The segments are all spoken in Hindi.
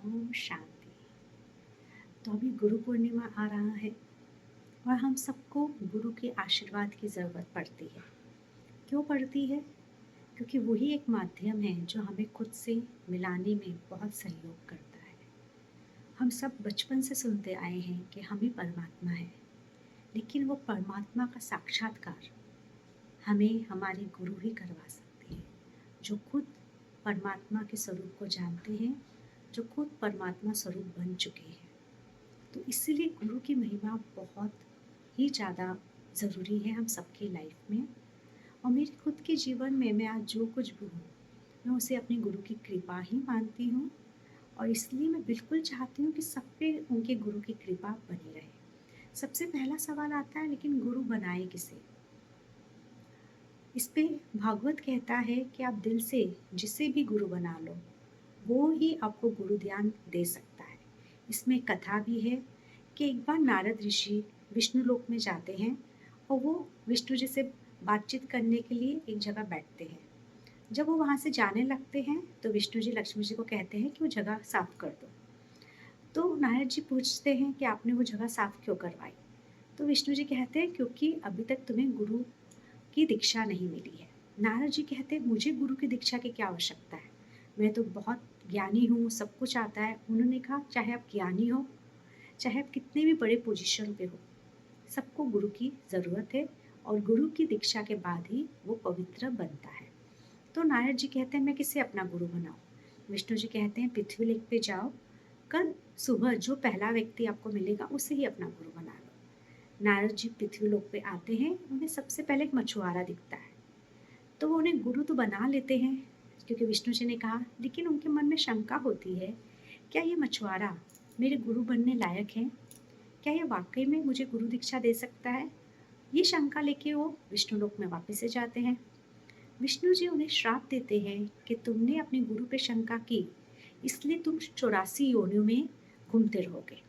ओम शांति। तो अभी गुरु पूर्णिमा आ रहा है और हम सबको गुरु के आशीर्वाद की ज़रूरत पड़ती है। क्यों पड़ती है? क्योंकि वही एक माध्यम है जो हमें खुद से मिलाने में बहुत सहयोग करता है। हम सब बचपन से सुनते आए हैं कि हम ही परमात्मा है, लेकिन वो परमात्मा का साक्षात्कार हमें हमारे गुरु ही करवा सकते हैं, जो खुद परमात्मा के स्वरूप को जानते हैं, जो खुद परमात्मा स्वरूप बन चुके हैं। तो इसीलिए गुरु की महिमा बहुत ही ज़्यादा ज़रूरी है हम सबकी लाइफ में। और मेरे खुद के जीवन में मैं आज जो कुछ भी हूँ, मैं उसे अपने गुरु की कृपा ही मानती हूँ। और इसलिए मैं बिल्कुल चाहती हूँ कि सब पे उनके गुरु की कृपा बनी रहे। सबसे पहला सवाल आता है, लेकिन गुरु बनाए किसे? इस पे भागवत कहता है कि आप दिल से जिसे भी गुरु बना लो, वो ही आपको गुरु ज्ञान दे सकता है। इसमें कथा भी है कि एक बार नारद ऋषि विष्णु लोक में जाते हैं और वो विष्णु जी से बातचीत करने के लिए एक जगह बैठते हैं। जब वो वहाँ से जाने लगते हैं तो विष्णु जी लक्ष्मी जी को कहते हैं कि वो जगह साफ कर दो। तो नारद जी पूछते हैं कि आपने वो जगह साफ क्यों करवाई? तो विष्णु जी कहते हैं क्योंकि अभी तक तुम्हें गुरु की दीक्षा नहीं मिली है। नारद जी कहते हैं मुझे गुरु की दीक्षा की क्या आवश्यकता है? मैं तो बहुत ज्ञानी हूँ, सब कुछ आता है। उन्होंने कहा चाहे आप ज्ञानी हो, चाहे आप कितने भी बड़े पोजीशन पे हो, सबको गुरु की ज़रूरत है और गुरु की दीक्षा के बाद ही वो पवित्र बनता है। तो नारद जी कहते हैं मैं किसे अपना गुरु बनाऊँ? विष्णु जी कहते हैं पृथ्वी लेक पे जाओ, कल सुबह जो पहला व्यक्ति आपको मिलेगा उसे ही अपना गुरु बना लो। नारद जी पृथ्वी लोक पे आते हैं, उन्हें सबसे पहले एक मछुआरा दिखता है। तो वो उन्हें गुरु तो बना लेते हैं क्योंकि विष्णु जी ने कहा, लेकिन उनके मन में शंका होती है, क्या ये मछुआरा मेरे गुरु बनने लायक है? क्या ये वाकई में मुझे गुरु दीक्षा दे सकता है? ये शंका लेके वो विष्णु लोक में वापस से जाते हैं। विष्णु जी उन्हें श्राप देते हैं कि तुमने अपने गुरु पे शंका की, इसलिए तुम 84 योनियों में घूमते रहोगे।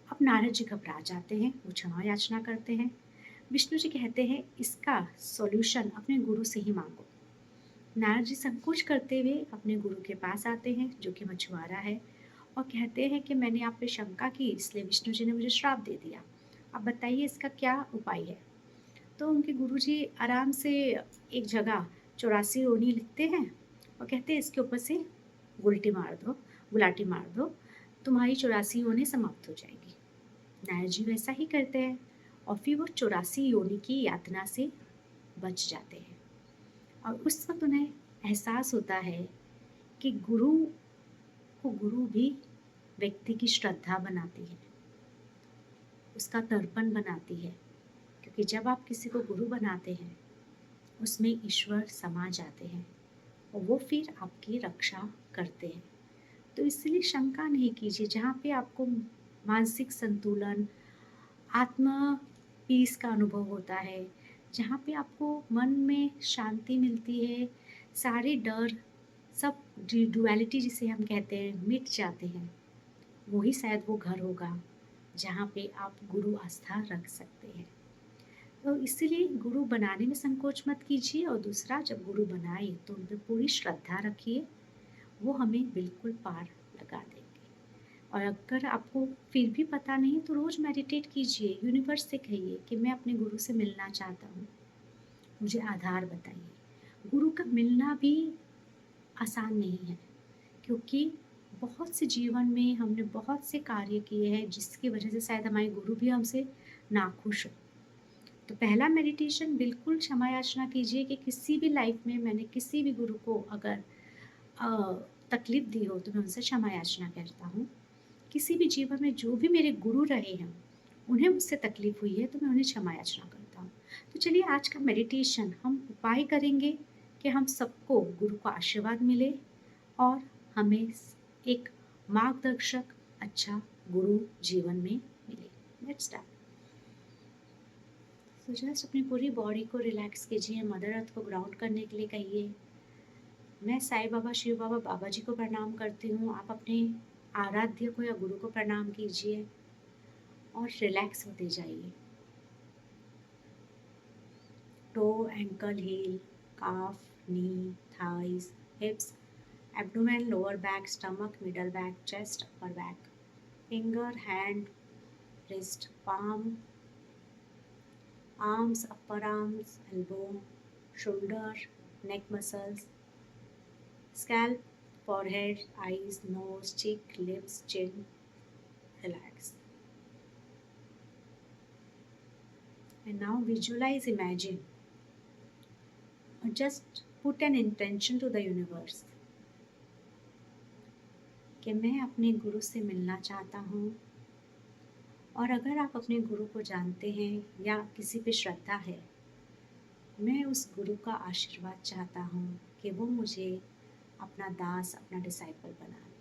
अब नारद जी घबरा जाते हैं, वो क्षमा याचना करते हैं। विष्णु जी कहते हैं इसका सॉल्यूशन अपने गुरु से ही मांगो। नारद जी संकोच करते हुए अपने गुरु के पास आते हैं जो कि मछुआरा है और कहते हैं कि मैंने आप पे शंका की, इसलिए विष्णु जी ने मुझे श्राप दे दिया। अब बताइए इसका क्या उपाय है? तो उनके गुरु जी आराम से एक जगह 84 योनि लिखते हैं और कहते हैं इसके ऊपर से गुलाटी मार दो, तुम्हारी 84 योनि समाप्त हो जाएगी। नारद जी वैसा ही करते हैं और फिर वो 84 योनि की यातना से बच जाते हैं। और उस वक्त उन्हें एहसास होता है कि गुरु भी व्यक्ति की श्रद्धा बनाती है, उसका तर्पण बनाती है। क्योंकि जब आप किसी को गुरु बनाते हैं, उसमें ईश्वर समा जाते हैं और वो फिर आपकी रक्षा करते हैं। तो इसलिए शंका नहीं कीजिए, जहाँ पे आपको मानसिक संतुलन, आत्मा पीस का अनुभव होता है, जहाँ पे आपको मन में शांति मिलती है, सारे डर, सब डुअलिटी जिसे हम कहते हैं मिट जाते हैं। वही शायद वो घर होगा जहाँ पे आप गुरु आस्था रख सकते हैं। तो इसीलिए गुरु बनाने में संकोच मत कीजिए और दूसरा जब गुरु बनाए तो उन पर पूरी श्रद्धा रखिए, वो हमें बिल्कुल पार लगा देंगे। और अगर आपको फिर भी पता नहीं तो रोज़ मेडिटेट कीजिए, यूनिवर्स से कहिए कि मैं अपने गुरु से मिलना चाहता हूँ, मुझे आधार बताइए। गुरु का मिलना भी आसान नहीं है, क्योंकि बहुत से जीवन में हमने बहुत से कार्य किए हैं जिसकी वजह से शायद हमारे गुरु भी हमसे नाखुश हो। तो पहला मेडिटेशन बिल्कुल क्षमा याचना कीजिए कि किसी भी लाइफ में मैंने किसी भी गुरु को अगर तकलीफ़ दी हो तो मैं उनसे क्षमा याचना करता हूँ। किसी भी जीवन में जो भी मेरे गुरु रहे हैं, उन्हें मुझसे तकलीफ़ हुई है तो मैं उन्हें क्षमा याचना करता हूँ। तो चलिए आज का मेडिटेशन हम उपाय करेंगे कि हम सबको गुरु का आशीर्वाद मिले और हमें एक मार्गदर्शक अच्छा गुरु जीवन में मिले। Let's start. तो जस्ट अपनी पूरी बॉडी को रिलैक्स कीजिए, मदर अर्थ को ग्राउंड करने के लिए कहिए। मैं साईं बाबा, शिव बाबा, बाबा जी को प्रणाम करती हूँ। आप अपने आराध्य को या गुरु को प्रणाम कीजिए और रिलैक्स होते जाइए। Toe, ankle, heel, calf, knee, thighs, hips abdomen, lower back, stomach, middle back, chest, upper back, finger, hand, wrist, palm, arms, upper arms, elbow, shoulder, neck muscles, scalp, forehead, eyes, nose, cheek, lips, chin. Relax. And now visualize, imagine, or just put an intention to the universe कि मैं अपने गुरु से मिलना चाहता हूँ। और अगर आप अपने गुरु को जानते हैं या किसी पे श्रद्धा है, मैं उस गुरु का आशीर्वाद चाहता हूँ कि वो मुझे अपना दास, अपना डिसाइपल बना ले।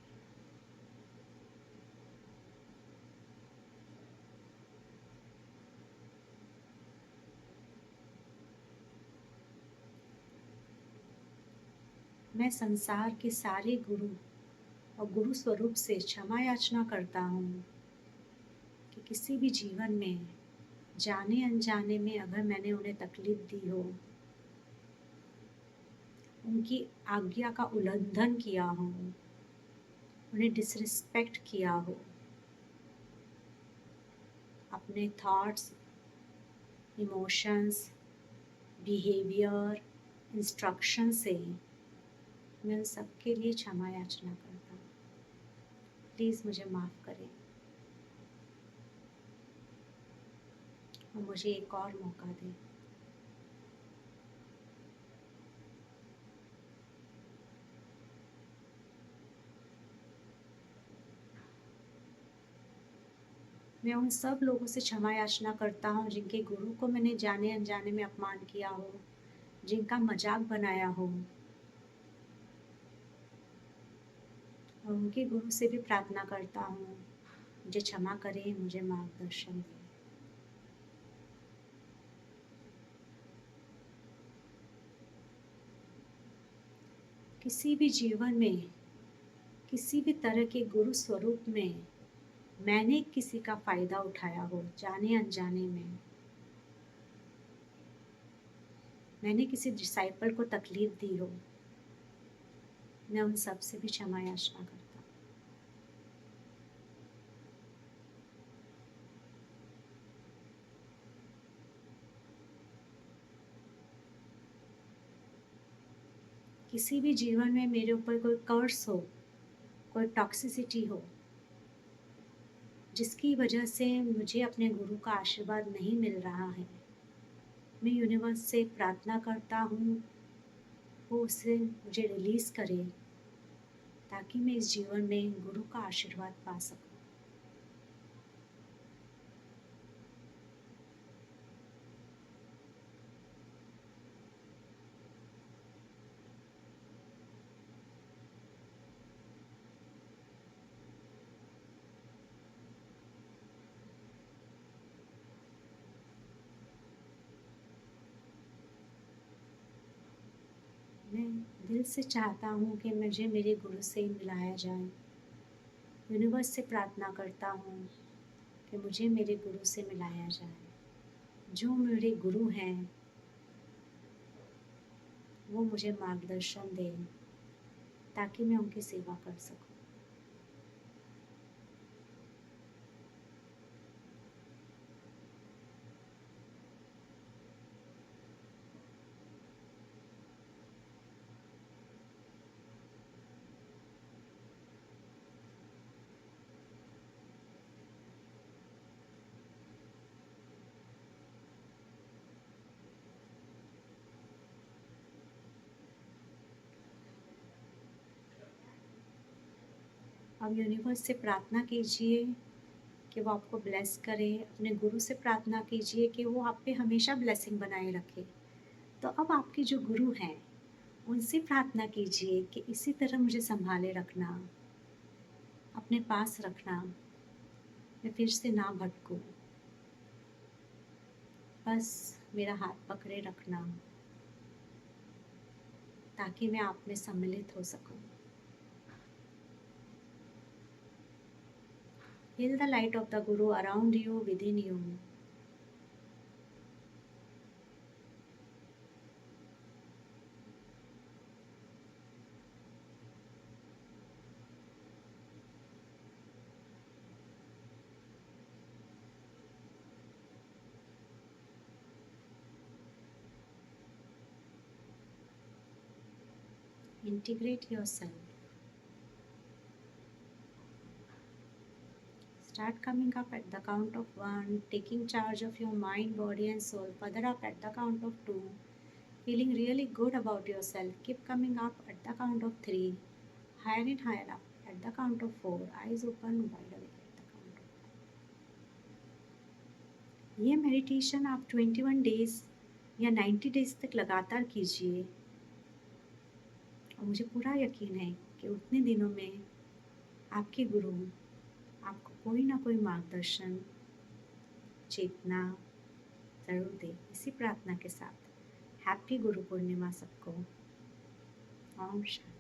मैं संसार के सारे गुरु और गुरु स्वरूप से क्षमा याचना करता हूँ कि किसी भी जीवन में जाने अनजाने में अगर मैंने उन्हें तकलीफ दी हो, उनकी आज्ञा का उल्लंघन किया हो, उन्हें डिसरिस्पेक्ट किया हो, अपने थॉट्स, इमोशंस, बिहेवियर, इंस्ट्रक्शन से मैं उन सबके लिए क्षमा याचना करता हूँ। प्लीज़ मुझे माफ़ करें और मुझे एक और मौका दें। मैं उन सब लोगों से क्षमा याचना करता हूँ जिनके गुरु को मैंने जाने अनजाने में अपमान किया हो, जिनका मजाक बनाया हो, और उनके गुरु से भी प्रार्थना करता हूँ मुझे क्षमा करें, मुझे मार्गदर्शन दें। किसी भी जीवन में, किसी भी तरह के गुरु स्वरूप में मैंने किसी का फ़ायदा उठाया हो, जाने अनजाने में मैंने किसी डिसाइपल को तकलीफ दी हो, मैं उन सब से भी क्षमा याचना करता हूँ। किसी भी जीवन में मेरे ऊपर कोई कर्स हो, कोई टॉक्सिसिटी हो, जिसकी वजह से मुझे अपने गुरु का आशीर्वाद नहीं मिल रहा है, मैं यूनिवर्स से प्रार्थना करता हूँ वो उसे मुझे रिलीज़ करे ताकि मैं इस जीवन में गुरु का आशीर्वाद पा सकूँ। मैं दिल से चाहता हूँ कि मुझे मेरे गुरु से मिलाया जाए। यूनिवर्स से प्रार्थना करता हूँ कि मुझे मेरे गुरु से मिलाया जाए। जो मेरे गुरु हैं वो मुझे मार्गदर्शन दें ताकि मैं उनकी सेवा कर सकूँ। अब यूनिवर्स से प्रार्थना कीजिए कि वो आपको ब्लेस करे। अपने गुरु से प्रार्थना कीजिए कि वो आप पे हमेशा ब्लेसिंग बनाए रखे। तो अब आपके जो गुरु हैं उनसे प्रार्थना कीजिए कि इसी तरह मुझे संभाले रखना, अपने पास रखना, मैं फिर से ना भटकूं, बस मेरा हाथ पकड़े रखना ताकि मैं आप में सम्मिलित हो सकूं। Feel the light of the Guru around you, within you. Integrate yourself. Start coming up at the count of 1, taking charge of your mind, body, and soul. Further up at the count of 2, feeling really good about yourself. Keep coming up at the count of 3, higher and higher up at the count of 4, eyes open wide awake at the count of 5. ये मेडिटेशन आप 21 डेज या 90 डेज तक लगातार कीजिए और मुझे पूरा यकीन है कि उतने दिनों में आपके गुरु आपको कोई ना कोई मार्गदर्शन, चेतना ज़रूर दे। इसी प्रार्थना के साथ हैप्पी गुरु पूर्णिमा सबको। ओम शांति।